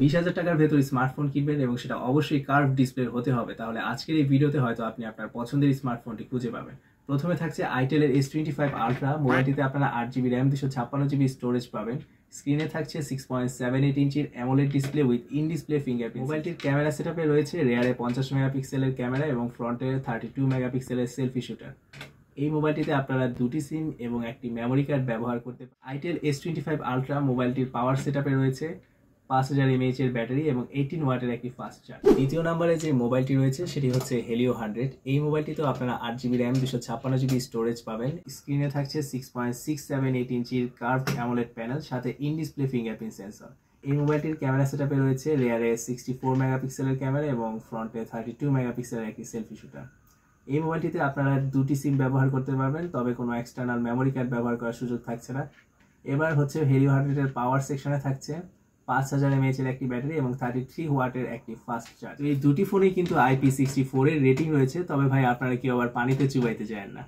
20,000 টাকার ভেতর স্মার্টফোন কিনবেন এবং সেটা অবশ্যই কার্ভ ডিসপ্লের হতে হবে, তাহলে আজকের এই ভিডিওতে হয়তো আপনি আপনার পছন্দের স্মার্টফোনটি খুঁজে পাবেন। প্রথমে থাকছে আইটেলের S25 আলট্রা। মোবাইলটিতে আপনারা 8GB র্যাম 256GB স্টোরেজ পাবেন। স্ক্রিনে থাকছে 6.78 ইঞ্চির AMOLED display with in display fingerprint. মোবাইলটির ক্যামেরা সেটআপে রয়েছে রেয়ারে 50 মেগাপিক্সেলের ক্যামেরা এবং ফ্রন্টে 32 মেগাপিক্সেলের সেলফি শুটার। এই মোবাইলটিতে আপনারা দুটি সিম এবং একটি মেমোরি কার্ড ব্যবহার করতে পারেন। আইটেল S25 আলট্রা মোবাইলটির পাওয়ার সেটআপে রয়েছে 5000 mAh এর ব্যাটারি এবং 18 ওয়াটের একটি ফাস্ট চার্জ। দ্বিতীয় নম্বরে যে মোবাইলটি রয়েছে সেটি হচ্ছে হেলিও 100। এই মোবাইলটিতেও আপনারা 8GB র্যাম 256GB স্টোরেজ পাবেন। স্ক্রিনে থাকছে 6.678 ইঞ্চির কার্ভ অ্যামোলেড প্যানেল, সাথে ইন ডিসপ্লে ফিঙ্গারপ্রিন্ট সেন্সর। এই মোবাইলটির ক্যামেরা সেটআপে রয়েছে রেয়ারে 64 মেগাপিক্সেলের ক্যামেরা এবং ফ্রন্টে 32 মেগাপিক্সেলের একটি সেলফি শুটার। এই মোবাইলটিতে আপনারা দুটি সিম ব্যবহার করতে পারবেন, তবে কোনো এক্সটার্নাল মেমোরি কার্ড ব্যবহার করার সুযোগ থাকছে না। এবার হচ্ছে হেলিও 100 এর পাওয়ার সেকশনে থাকছে 5000 mAh এর একটি ব্যাটারি এবং 33 ওয়াটের একটি ফাস্ট চার্জ। এই দুটি ফোনেই কিন্তু IP64 এর রেটিং রয়েছে, তবে ভাই আপনারা কেউ আবার পানিতে চুবাইতে চান না।